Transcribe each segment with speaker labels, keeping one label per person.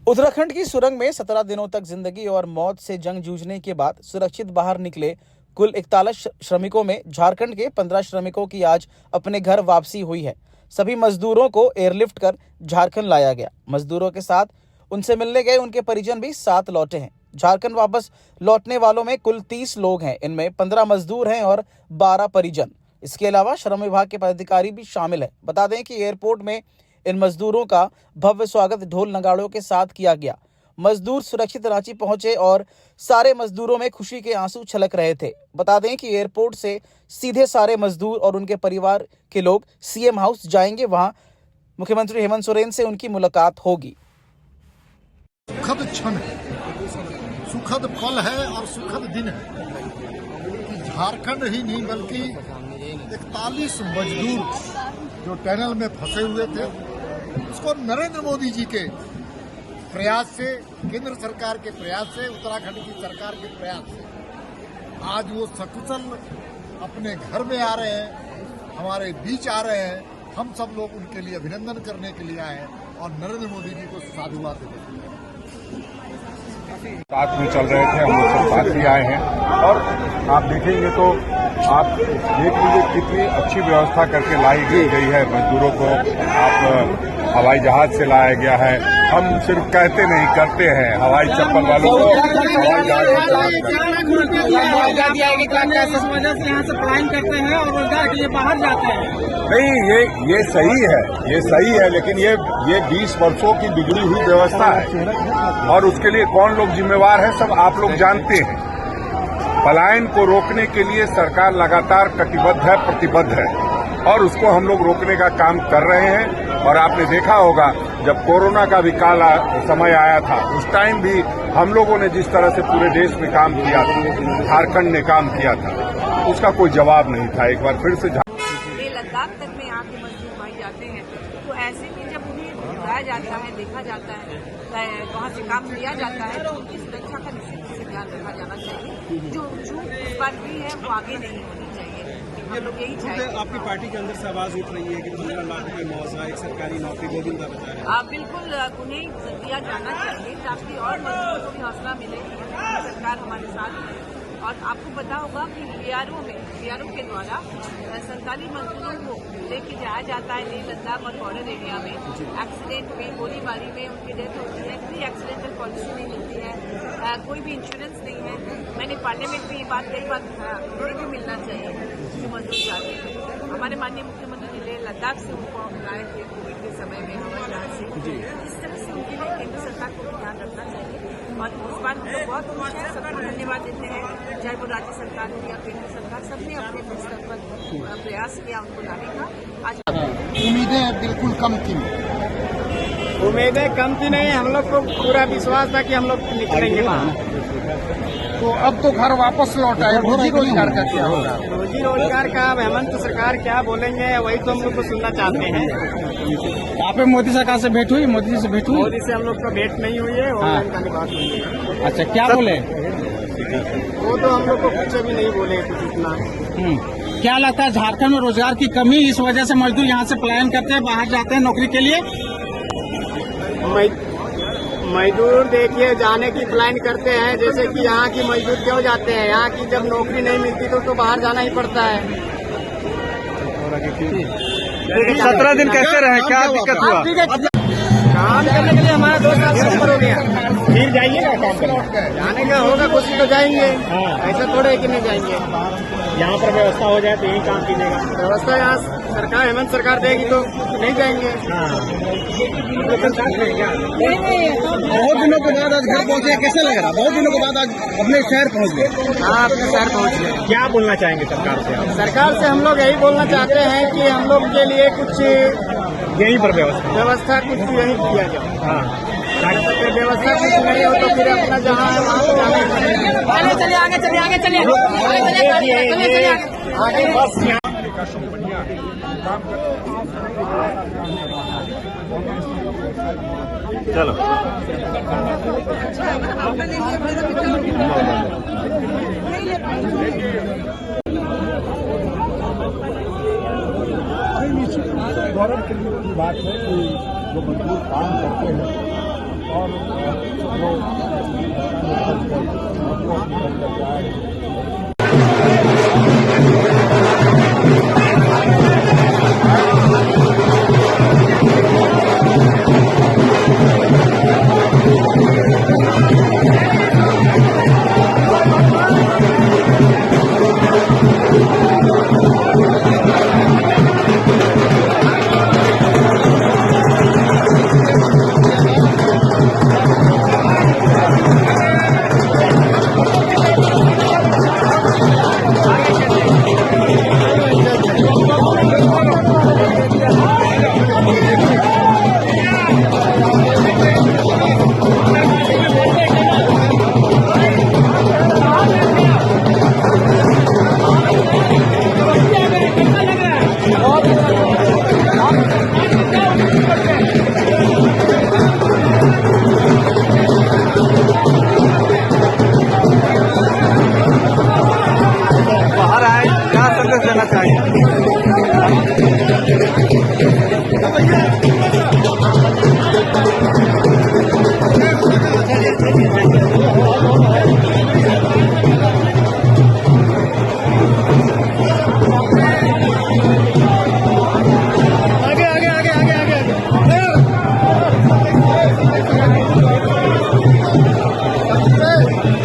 Speaker 1: उत्तराखंड की सुरंग में 17 दिनों तक जिंदगी और मौत से जंग जूझने के बाद सुरक्षित बाहर निकले कुल 41 श्रमिकों में झारखंड के 15 श्रमिकों की आज अपने घर वापसी हुई है। सभी मजदूरों को एयरलिफ्ट कर झारखंड लाया गया। मजदूरों के साथ उनसे मिलने गए उनके परिजन भी साथ लौटे हैं। झारखंड वापस लौटने वालों में कुल 30 लोग हैं। इनमें 15 मजदूर हैं और 12 परिजन। इसके अलावा श्रम विभाग के पदाधिकारी भी शामिल है। बता दें कि एयरपोर्ट में इन मजदूरों का भव्य स्वागत ढोल नगाड़ों के साथ किया गया। मजदूर सुरक्षित रांची पहुंचे और सारे मजदूरों में खुशी के आंसू छलक रहे थे। बता दें कि एयरपोर्ट से सीधे सारे मजदूर और उनके परिवार के लोग सीएम हाउस जाएंगे। वहां मुख्यमंत्री हेमंत सोरेन से उनकी मुलाकात होगी।
Speaker 2: सुखद क्षण है, सुखद पल है और सुखद दिन है कि झारखंड ही नहीं बल्कि 41 मजदूर जो टनल में फंसे हुए थे, उसको नरेंद्र मोदी जी के प्रयास से, केंद्र सरकार के प्रयास से, उत्तराखंड की सरकार के प्रयास से आज वो सकुशल अपने घर में आ रहे हैं, हमारे बीच आ रहे हैं। हम सब लोग उनके लिए अभिनंदन करने के लिए आए हैं और नरेंद्र मोदी जी को साधुवाद देते हैं।
Speaker 3: साथ में चल रहे थे, हम लोग सब साथ ही आए हैं और आप देखेंगे तो आप देख लीजिए कितनी अच्छी व्यवस्था करके लाई गई है। मजदूरों को आप हवाई जहाज से लाया गया है। हम सिर्फ कहते नहीं, करते हैं। हवाई चप्पल वालों को हवाई जहाज
Speaker 4: यहाँ से पलायन करते हैं और रोजगार के लिए बाहर जाते हैं।
Speaker 3: नहीं, ये सही है, लेकिन ये 20 वर्षों की बिगड़ी हुई व्यवस्था है और उसके लिए कौन लोग जिम्मेवार है सब आप लोग जानते हैं। पलायन को रोकने के लिए सरकार लगातार कटिबद्ध है, प्रतिबद्ध है और उसको हम लोग रोकने का काम कर रहे हैं। और आपने देखा होगा जब कोरोना का भी काल समय आया था, उस टाइम भी हम लोगों ने जिस तरह से पूरे देश में काम किया था, झारखंड ने काम किया था, उसका कोई जवाब नहीं था। एक बार फिर से
Speaker 5: लद्दाख तक में यहाँ के मजदूर भाई जाते हैं, तो ऐसे में जब उन्हें बुलाया जाता है, देखा जाता है, वहाँ से काम लिया जाता है, तो उनकी सुरक्षा का निश्चित रूप से ध्यान रखा जाना चाहिए। जो चूक इस बार हुई है वो आगे नहीं होनी चाहिए। हम लोग यही चाहेंगे।
Speaker 4: आपकी पार्टी के अंदर से आवाज उठ रही है कि 15 लाख रुपए मुआवजा, एक सरकारी नौकरी, गोविंदा बता रहे हैं।
Speaker 5: बिल्कुल उन्हें दिया जाना चाहिए ताकि और मजदूरों को भी हौसला मिले। सरकार हमारे साथ है और आपको पता होगा कि बीआरओ के द्वारा सरकारी मजदूरों को लेके जाया जाता है लेह लद्दाख और बॉर्डर एरिया में। एक्सीडेंट में, गोलीबारी में उनकी डेथ होती है। कोई एक्सीडेंटल पॉलिसी नहीं मिलती है, कोई भी इंश्योरेंस नहीं है। मैंने पार्लियामेंट में ये बात कई बार उन्हें भी मिलना चाहिए जो मजदूर जाते हैं। हमारे माननीय मुख्यमंत्री जी लेह लद्दाख से उनको लाए थे कोविड के समय में हवाई जहाज से। इस तरह से उनके लिए केंद्र सरकार को भी ध्यान रखना चाहिए और इस बार हम लोग बहुत खुश हैं, सबको धन्यवाद देते हैं। चाहे वो राज्य सरकार हो या केंद्र सरकार, सबने अपने अपने स्तर पर प्रयास किया उनको लाने का। आज
Speaker 2: उम्मीदें बिल्कुल कम थी।
Speaker 4: उम्मीदें कम थी नहीं, हम लोग को पूरा विश्वास था कि हम लोग निकलेंगे वहाँ।
Speaker 2: तो अब तो घर वापस लौट आए, रोजी रोजगार का क्या होगा?
Speaker 4: रोजी रोजगार का अब हेमंत सरकार क्या बोलेंगे वही तो हम लोग को सुनना चाहते हैं।
Speaker 6: आप मोदी सरकार से भेंट हुई? मोदी जी से भेंट हुई?
Speaker 4: मोदी से हम लोग को भेंट नहीं हुई है, ऑनलाइन खाली बात हुई है।
Speaker 6: अच्छा, क्या बोले?
Speaker 4: वो तो हम लोग को कुछ भी नहीं बोले कुछ इतना।
Speaker 6: क्या लगता है झारखंड में रोजगार की कमी, इस वजह से मजदूर यहाँ से पलायन करते हैं, बाहर जाते हैं नौकरी के लिए?
Speaker 4: मजदूर देखिए जाने की प्लान करते हैं, जैसे कि यहाँ की मजदूर क्यों जाते हैं, यहाँ की जब नौकरी नहीं मिलती तो बाहर जाना ही पड़ता है।
Speaker 6: 17 दिन कैसे रहे, क्या दिक्कत हुआ?
Speaker 4: काम करने के लिए हमारा 2 साल से ऊपर हो गया। फिर जाइएगा काम करने, जाने का होगा कुछ तो जाएंगे। ऐसा थोड़ा है कि नहीं जाएंगे।
Speaker 6: यहाँ पर व्यवस्था हो जाए तो यही काम कीजिएगा।
Speaker 4: व्यवस्था यहाँ सरकार, हेमंत सरकार देगी तो नहीं जाएंगे।
Speaker 6: बहुत दिनों के बाद आज घर पहुँचे, कैसे लग रहा? बहुत दिनों के बाद आज अपने शहर पहुँच गए।
Speaker 4: हाँ, अपने शहर पहुँच गए।
Speaker 6: क्या बोलना चाहेंगे सरकार से?
Speaker 4: सरकार से हम लोग यही बोलना चाहते हैं कि हम लोग के लिए कुछ
Speaker 6: यहीं पर व्यवस्था
Speaker 4: कुछ यहीं किया जाए।
Speaker 6: हाँ,
Speaker 4: व्यवस्था कुछ नहीं हो तो फिर अपना जहाँ है वहाँ से जाना। चलिए आगे बस
Speaker 6: चलो
Speaker 2: गौरव के लिए बात है कि जो मजदूर काम करते हैं और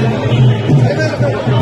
Speaker 2: है